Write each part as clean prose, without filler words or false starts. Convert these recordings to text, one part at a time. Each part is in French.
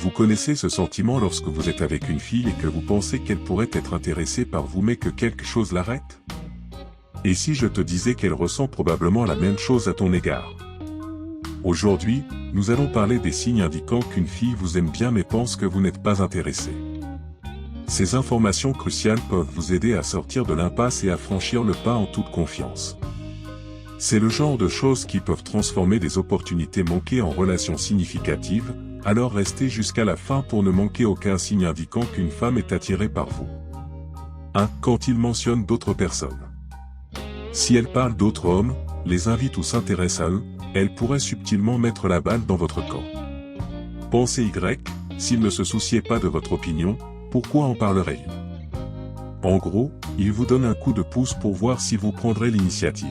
Vous connaissez ce sentiment lorsque vous êtes avec une fille et que vous pensez qu'elle pourrait être intéressée par vous mais que quelque chose l'arrête? Et si je te disais qu'elle ressent probablement la même chose à ton égard? Aujourd'hui, nous allons parler des signes indiquant qu'une fille vous aime bien mais pense que vous n'êtes pas intéressé. Ces informations cruciales peuvent vous aider à sortir de l'impasse et à franchir le pas en toute confiance. C'est le genre de choses qui peuvent transformer des opportunités manquées en relations significatives, alors restez jusqu'à la fin pour ne manquer aucun signe indiquant qu'une femme est attirée par vous. 1. Quand il mentionne d'autres personnes. Si elle parle d'autres hommes, les invite ou s'intéresse à eux, elle pourrait subtilement mettre la balle dans votre camp. Pensez Y, s'il ne se souciait pas de votre opinion, pourquoi en parlerait-il? En gros, il vous donne un coup de pouce pour voir si vous prendrez l'initiative.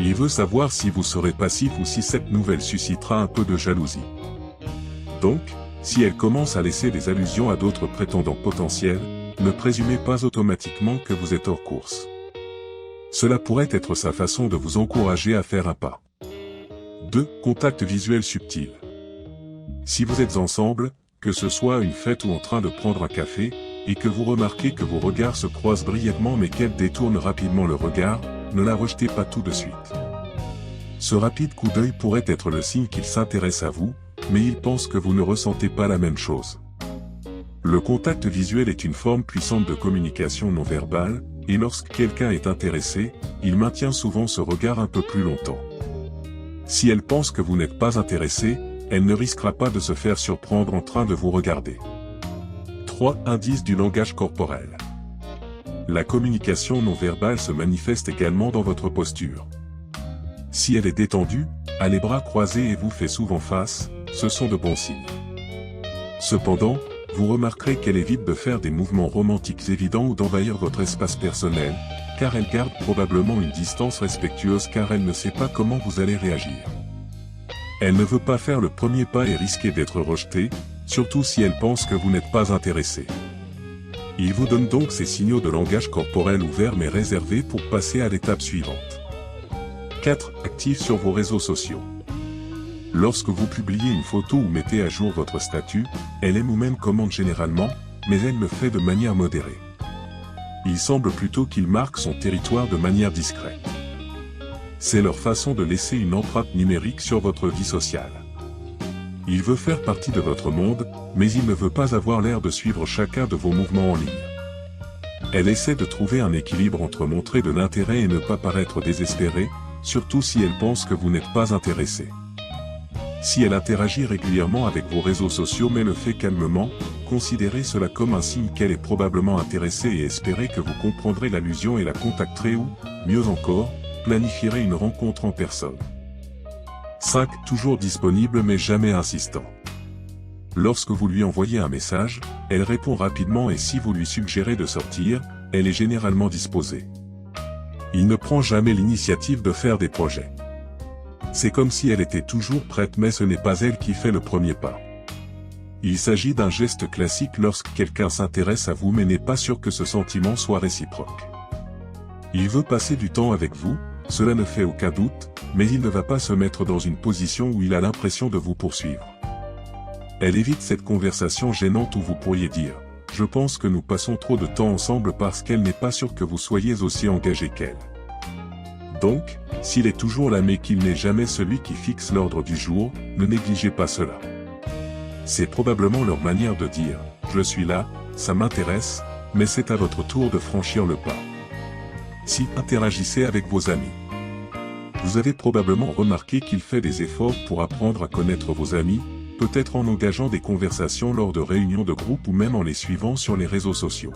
Il veut savoir si vous serez passif ou si cette nouvelle suscitera un peu de jalousie. Donc, si elle commence à laisser des allusions à d'autres prétendants potentiels, ne présumez pas automatiquement que vous êtes hors course. Cela pourrait être sa façon de vous encourager à faire un pas. 2. Contact visuel subtil. Si vous êtes ensemble, que ce soit à une fête ou en train de prendre un café, et que vous remarquez que vos regards se croisent brièvement mais qu'elle détourne rapidement le regard, ne la rejetez pas tout de suite. Ce rapide coup d'œil pourrait être le signe qu'il s'intéresse à vous, mais il pense que vous ne ressentez pas la même chose. Le contact visuel est une forme puissante de communication non verbale, et lorsque quelqu'un est intéressé, il maintient souvent ce regard un peu plus longtemps. Si elle pense que vous n'êtes pas intéressé, elle ne risquera pas de se faire surprendre en train de vous regarder. 3. Indices du langage corporel. La communication non verbale se manifeste également dans votre posture. Si elle est détendue, a les bras croisés et vous fait souvent face, ce sont de bons signes. Cependant, vous remarquerez qu'elle évite de faire des mouvements romantiques évidents ou d'envahir votre espace personnel, car elle garde probablement une distance respectueuse car elle ne sait pas comment vous allez réagir. Elle ne veut pas faire le premier pas et risquer d'être rejetée, surtout si elle pense que vous n'êtes pas intéressé. Il vous donne donc ces signaux de langage corporel ouverts mais réservés pour passer à l'étape suivante. 4. Actif sur vos réseaux sociaux. Lorsque vous publiez une photo ou mettez à jour votre statut, elle aime ou même commente généralement, mais elle le fait de manière modérée. Il semble plutôt qu'il marque son territoire de manière discrète. C'est leur façon de laisser une empreinte numérique sur votre vie sociale. Il veut faire partie de votre monde, mais il ne veut pas avoir l'air de suivre chacun de vos mouvements en ligne. Elle essaie de trouver un équilibre entre montrer de l'intérêt et ne pas paraître désespérée, surtout si elle pense que vous n'êtes pas intéressé. Si elle interagit régulièrement avec vos réseaux sociaux mais le fait calmement, considérez cela comme un signe qu'elle est probablement intéressée et espérez que vous comprendrez l'allusion et la contacterez ou, mieux encore, planifierez une rencontre en personne. 5. Toujours disponible mais jamais insistant. Lorsque vous lui envoyez un message, elle répond rapidement et si vous lui suggérez de sortir, elle est généralement disposée. Il ne prend jamais l'initiative de faire des projets. C'est comme si elle était toujours prête mais ce n'est pas elle qui fait le premier pas. Il s'agit d'un geste classique lorsque quelqu'un s'intéresse à vous mais n'est pas sûr que ce sentiment soit réciproque. Il veut passer du temps avec vous, cela ne fait aucun doute, mais il ne va pas se mettre dans une position où il a l'impression de vous poursuivre. Elle évite cette conversation gênante où vous pourriez dire « Je pense que nous passons trop de temps ensemble parce qu'elle n'est pas sûre que vous soyez aussi engagé qu'elle. » Donc, s'il est toujours là mais qu'il n'est jamais celui qui fixe l'ordre du jour, ne négligez pas cela. C'est probablement leur manière de dire « Je suis là, ça m'intéresse, mais c'est à votre tour de franchir le pas. » Si interagissez avec vos amis. Vous avez probablement remarqué qu'il fait des efforts pour apprendre à connaître vos amis, peut-être en engageant des conversations lors de réunions de groupe ou même en les suivant sur les réseaux sociaux.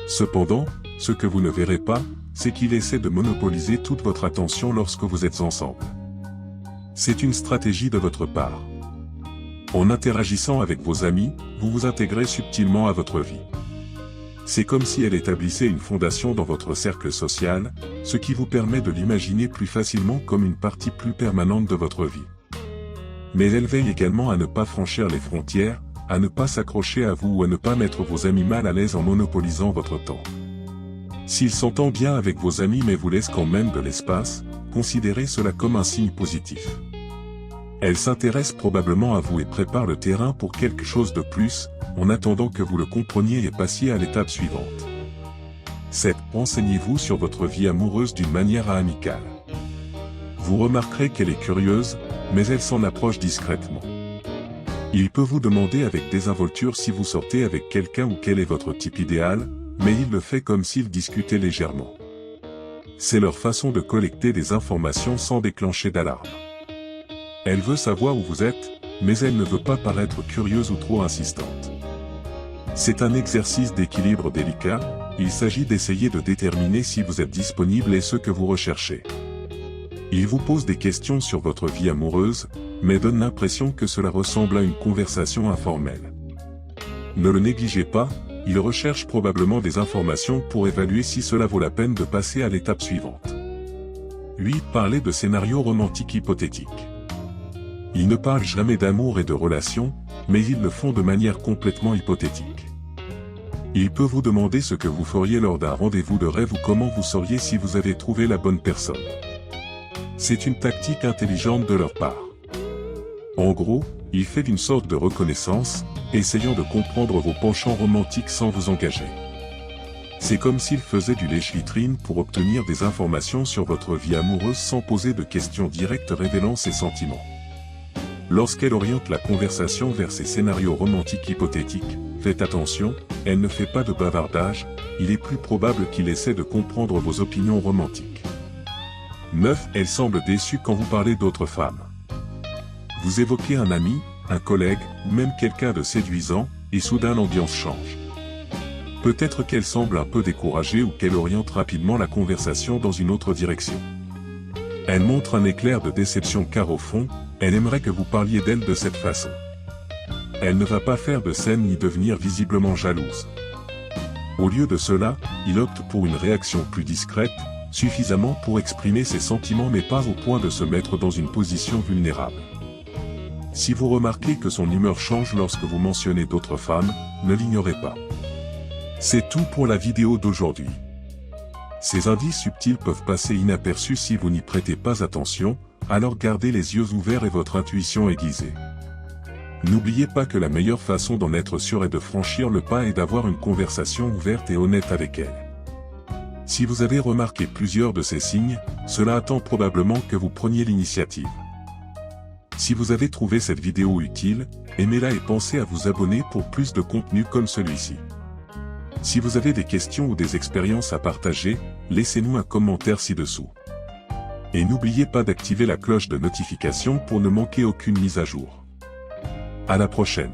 Cependant, ce que vous ne verrez pas, c'est qu'il essaie de monopoliser toute votre attention lorsque vous êtes ensemble. C'est une stratégie de votre part. En interagissant avec vos amis, vous vous intégrez subtilement à votre vie. C'est comme si elle établissait une fondation dans votre cercle social, ce qui vous permet de l'imaginer plus facilement comme une partie plus permanente de votre vie. Mais elle veille également à ne pas franchir les frontières, à ne pas s'accrocher à vous ou à ne pas mettre vos amis mal à l'aise en monopolisant votre temps. S'il s'entend bien avec vos amis mais vous laisse quand même de l'espace, considérez cela comme un signe positif. Elle s'intéresse probablement à vous et prépare le terrain pour quelque chose de plus, en attendant que vous le compreniez et passiez à l'étape suivante. 7. Renseignez-vous sur votre vie amoureuse d'une manière amicale. Vous remarquerez qu'elle est curieuse, mais elle s'en approche discrètement. Il peut vous demander avec désinvolture si vous sortez avec quelqu'un ou quel est votre type idéal, mais il le fait comme s'il discutait légèrement. C'est leur façon de collecter des informations sans déclencher d'alarme. Elle veut savoir où vous êtes, mais elle ne veut pas paraître curieuse ou trop insistante. C'est un exercice d'équilibre délicat, il s'agit d'essayer de déterminer si vous êtes disponible et ce que vous recherchez. Il vous pose des questions sur votre vie amoureuse, mais donne l'impression que cela ressemble à une conversation informelle. Ne le négligez pas, il recherche probablement des informations pour évaluer si cela vaut la peine de passer à l'étape suivante. 8. Parlez de scénarios romantiques hypothétiques. Ils ne parlent jamais d'amour et de relations, mais ils le font de manière complètement hypothétique. Il peut vous demander ce que vous feriez lors d'un rendez-vous de rêve ou comment vous sauriez si vous avez trouvé la bonne personne. C'est une tactique intelligente de leur part. En gros, il fait une sorte de reconnaissance, essayant de comprendre vos penchants romantiques sans vous engager. C'est comme s'il faisait du lèche-vitrine pour obtenir des informations sur votre vie amoureuse sans poser de questions directes révélant ses sentiments. Lorsqu'elle oriente la conversation vers ces scénarios romantiques hypothétiques, faites attention, elle ne fait pas de bavardage, il est plus probable qu'il essaie de comprendre vos opinions romantiques. 9. Elle semble déçue quand vous parlez d'autres femmes. Vous évoquez un ami, un collègue, ou même quelqu'un de séduisant, et soudain l'ambiance change. Peut-être qu'elle semble un peu découragée ou qu'elle oriente rapidement la conversation dans une autre direction. Elle montre un éclair de déception car au fond, elle aimerait que vous parliez d'elle de cette façon. Elle ne va pas faire de scène ni devenir visiblement jalouse. Au lieu de cela, il opte pour une réaction plus discrète, suffisamment pour exprimer ses sentiments mais pas au point de se mettre dans une position vulnérable. Si vous remarquez que son humeur change lorsque vous mentionnez d'autres femmes, ne l'ignorez pas. C'est tout pour la vidéo d'aujourd'hui. Ces indices subtils peuvent passer inaperçus si vous n'y prêtez pas attention, alors gardez les yeux ouverts et votre intuition aiguisée. N'oubliez pas que la meilleure façon d'en être sûr est de franchir le pas et d'avoir une conversation ouverte et honnête avec elle. Si vous avez remarqué plusieurs de ces signes, cela attend probablement que vous preniez l'initiative. Si vous avez trouvé cette vidéo utile, aimez-la et pensez à vous abonner pour plus de contenu comme celui-ci. Si vous avez des questions ou des expériences à partager, laissez-nous un commentaire ci-dessous. Et n'oubliez pas d'activer la cloche de notification pour ne manquer aucune mise à jour. À la prochaine.